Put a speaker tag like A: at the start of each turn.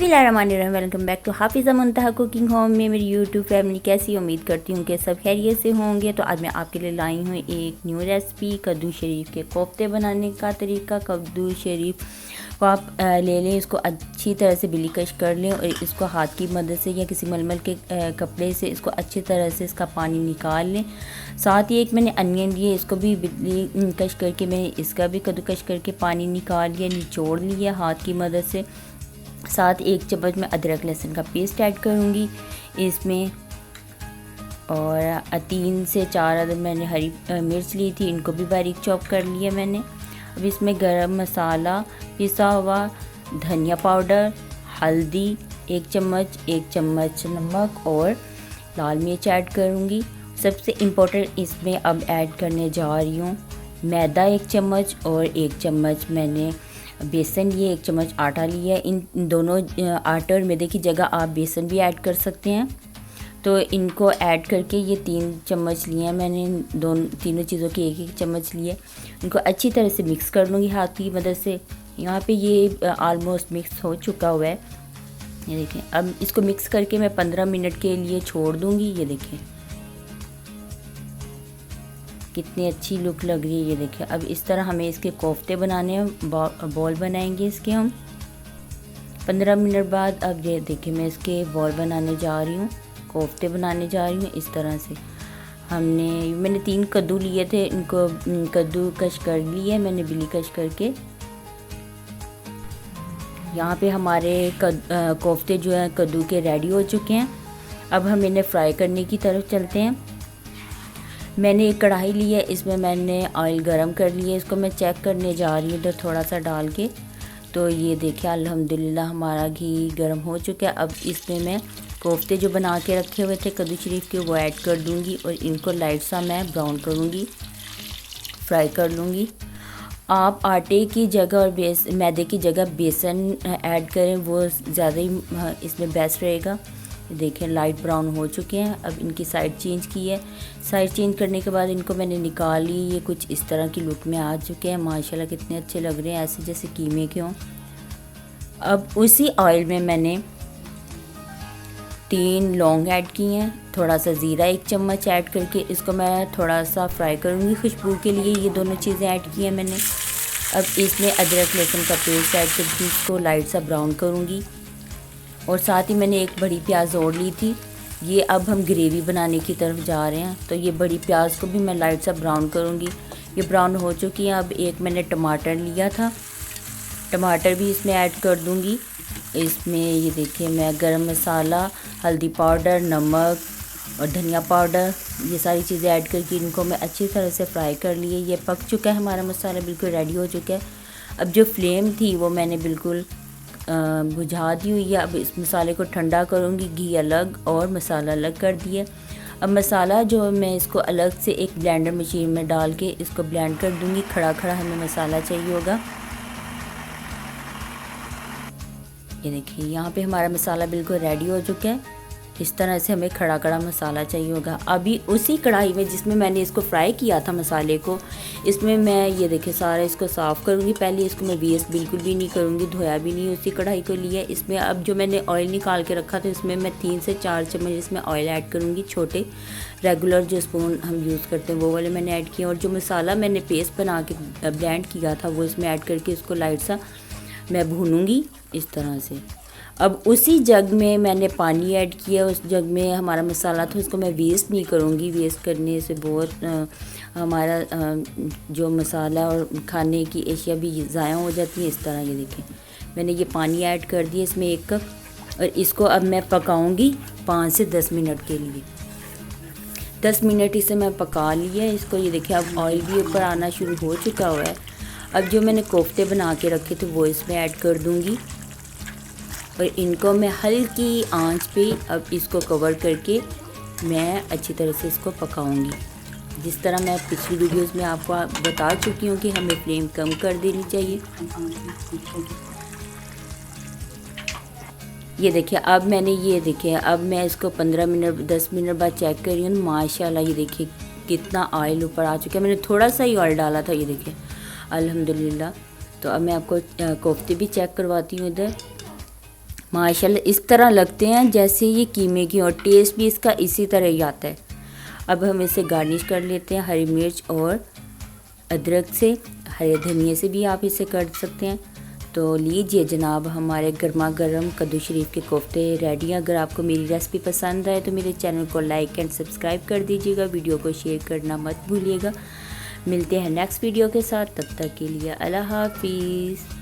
A: बिस्मिल्लाहिर्रहमानिर्रहीम। Welcome back to Hafiza Muntaha cooking home में मेरी यूट्यूब फैमिली कैसी। उम्मीद करती हूँ कि सब खैरियत से होंगे। तो आज मैं आपके लिए लाई हूँ एक न्यू रेसिपी, कद्दू शरीफ के कोफ्ते बनाने का तरीका। कद्दू शरीफ को आप ले लें, इसको अच्छी तरह से बिलीकश कर लें और इसको हाथ की मदद से या किसी मलमल के कपड़े से इसको अच्छी तरह से इसका पानी निकाल लें। साथ ही एक मैंने अनियन लिए, इसको भी बिलीकश करके मैंने इसका भी कद्दूकश करके पानी निकाल लिया, निचोड़ लिया हाथ की मदद से। साथ एक चम्मच में अदरक लहसुन का पेस्ट ऐड करूँगी इसमें, और 3 से 4 अदद मैंने हरी मिर्च ली थी, इनको भी बारीक चॉप कर लिया मैंने। अब इसमें गरम मसाला, पिसा हुआ धनिया पाउडर, हल्दी 1 चम्मच नमक और लाल मिर्च ऐड करूँगी। सबसे इम्पोर्टेंट इसमें अब ऐड करने जा रही हूँ मैदा 1 चम्मच और 1 चम्मच मैंने बेसन लिए, 1 चम्मच आटा लिया। इन दोनों आटे और मैदे की जगह आप बेसन भी ऐड कर सकते हैं। तो इनको ऐड करके ये 3 चम्मच लिए हैं मैंने, तीनों चीज़ों के 1 चम्मच लिए। इनको अच्छी तरह से मिक्स कर लूँगी हाथ की मदद से। यहाँ पे ये ऑलमोस्ट मिक्स हो चुका हुआ है, ये देखें। अब इसको मिक्स करके मैं 15 मिनट के लिए छोड़ दूँगी। ये देखें कितनी अच्छी लुक लग रही है, ये देखिए। अब इस तरह हमें इसके कोफ्ते बनाने हैं, बॉल बनाएंगे इसके हम 15 मिनट बाद। अब ये देखिए मैं बॉल बनाने जा रही हूँ, कोफ्ते बनाने जा रही हूँ इस तरह से। मैंने 3 कद्दू लिए थे, इनको कद्दू कश कर लिए मैंने बिली कश करके। यहाँ पे हमारे कोफ्ते जो हैं कद्दू के रेडी हो चुके हैं। अब हम इन्हें फ्राई करने की तरफ चलते हैं। मैंने एक कढ़ाई ली है, इसमें मैंने ऑयल गरम कर लिया, इसको मैं चेक करने जा रही हूँ इधर थोड़ा सा डाल के। तो ये देखिए अल्हम्दुलिल्लाह हमारा घी गरम हो चुका है। अब इसमें मैं कोफ्ते जो बना के रखे हुए थे कद्दू शरीफ के वो ऐड कर दूँगी और इनको लाइट सा मैं ब्राउन करूँगी, फ्राई कर लूँगी। आप आटे की जगह और मैदे की जगह बेसन ऐड करें, वो ज़्यादा ही इसमें बेस्ट रहेगा। देखें लाइट ब्राउन हो चुके हैं। अब इनकी साइड चेंज की है। साइड चेंज करने के बाद इनको मैंने निकाल ली, ये कुछ इस तरह की लुक में आ चुके हैं। माशाल्लाह कितने अच्छे लग रहे हैं, ऐसे जैसे कीमे के हों। अब उसी ऑयल में मैंने 3 लौंग ऐड की हैं, थोड़ा सा ज़ीरा 1 चम्मच ऐड करके इसको मैं थोड़ा सा फ्राई करूँगी खुशबू के लिए। ये दोनों चीज़ें ऐड की हैं मैंने। अब इसमें अदरक लहसुन का पेस्ट ऐड करके इसको लाइट सा ब्राउन करूँगी। और साथ ही मैंने एक बड़ी प्याज और ली थी। ये अब हम ग्रेवी बनाने की तरफ जा रहे हैं, तो ये बड़ी प्याज को भी मैं लाइट सा ब्राउन करूँगी। ये ब्राउन हो चुकी है। अब एक मैंने टमाटर लिया था, टमाटर भी इसमें ऐड कर दूँगी। इसमें ये देखिए मैं गरम मसाला, हल्दी पाउडर, नमक और धनिया पाउडर, ये सारी चीज़ें ऐड करके इनको मैं अच्छी तरह से फ्राई कर लिए। ये पक चुका है, हमारा मसाला बिल्कुल रेडी हो चुका है। अब जो फ्लेम थी वो मैंने बिल्कुल बुझा दी हुई है। अब इस मसाले को ठंडा करूँगी, घी अलग और मसाला अलग कर दिया। अब मसाला जो मैं इसको अलग से एक ब्लेंडर मशीन में डाल के इसको ब्लेंड कर दूँगी। खड़ा खड़ा हमें मसाला चाहिए होगा। ये देखिए यहाँ पे हमारा मसाला बिल्कुल रेडी हो चुका है। इस तरह से हमें खड़ा खड़ा मसाला चाहिए होगा। अभी उसी कढ़ाई में जिसमें मैंने इसको फ्राई किया था मसाले को, इसमें मैं ये देखिए सारा इसको साफ़ करूँगी। पहले इसको मैं वेस्ट बिल्कुल भी नहीं करूँगी, धोया भी नहीं, उसी कढ़ाई को लिया। इसमें अब जो मैंने ऑयल निकाल के रखा था इसमें मैं 3 से 4 चम्मच इसमें ऑयल ऐड करूँगी। छोटे रेगुलर जो स्पून हम यूज़ करते हैं वो वाले मैंने ऐड किए। और जो मसाला मैंने पेस्ट बना के ब्लेंड किया था वो इसमें ऐड करके इसको लाइट सा मैं भूनूँगी इस तरह से। अब उसी जग में मैंने पानी ऐड किया, उस जग में हमारा मसाला था, उसको मैं वेस्ट नहीं करूँगी। वेस्ट करने से बहुत हमारा जो मसाला और खाने की एशिया भी ज़ाया हो जाती है। इस तरह ये देखें मैंने ये पानी ऐड कर दिया इसमें 1 कप, और इसको अब मैं पकाऊँगी 5 से 10 मिनट के लिए। 10 मिनट इसे मैं पका लिया इसको। ये देखिए अब ऑयल भी ऊपर आना शुरू हो चुका हुआ है। अब जो मैंने कोफ्ते बना के रखे थे वो इसमें ऐड कर दूँगी और इनको मैं हल्की आंच पे अब इसको कवर करके मैं अच्छी तरह से इसको पकाऊंगी। जिस तरह मैं पिछली वीडियोस में आपको बता चुकी हूँ कि हमें फ्लेम कम कर देनी चाहिए। ये देखिए अब मैं इसको 15 मिनट 10 मिनट बाद चेक कर रही हूँ। माशाल्लाह ये देखिए कितना ऑयल ऊपर आ चुका है। मैंने थोड़ा सा ही ऑयल डाला था, ये देखिए अल्हम्दुलिल्लाह। तो अब मैं आपको कोफ्ते भी चेक करवाती हूँ। इधर माशाल्लाह इस तरह लगते हैं जैसे ये कीमे की, और टेस्ट भी इसका इसी तरह ही आता है। अब हम इसे गार्निश कर लेते हैं हरी मिर्च और अदरक से, हरे धनिए से भी आप इसे कर सकते हैं। तो लीजिए जनाब, हमारे गर्मा गर्म कद्दू शरीफ के कोफ्ते रेडी हैं। अगर आपको मेरी रेसिपी पसंद आए तो मेरे चैनल को लाइक एंड सब्सक्राइब कर दीजिएगा, वीडियो को शेयर करना मत भूलिएगा। मिलते हैं नेक्स्ट वीडियो के साथ, तब तक के लिए अल्लाह हाफिज़।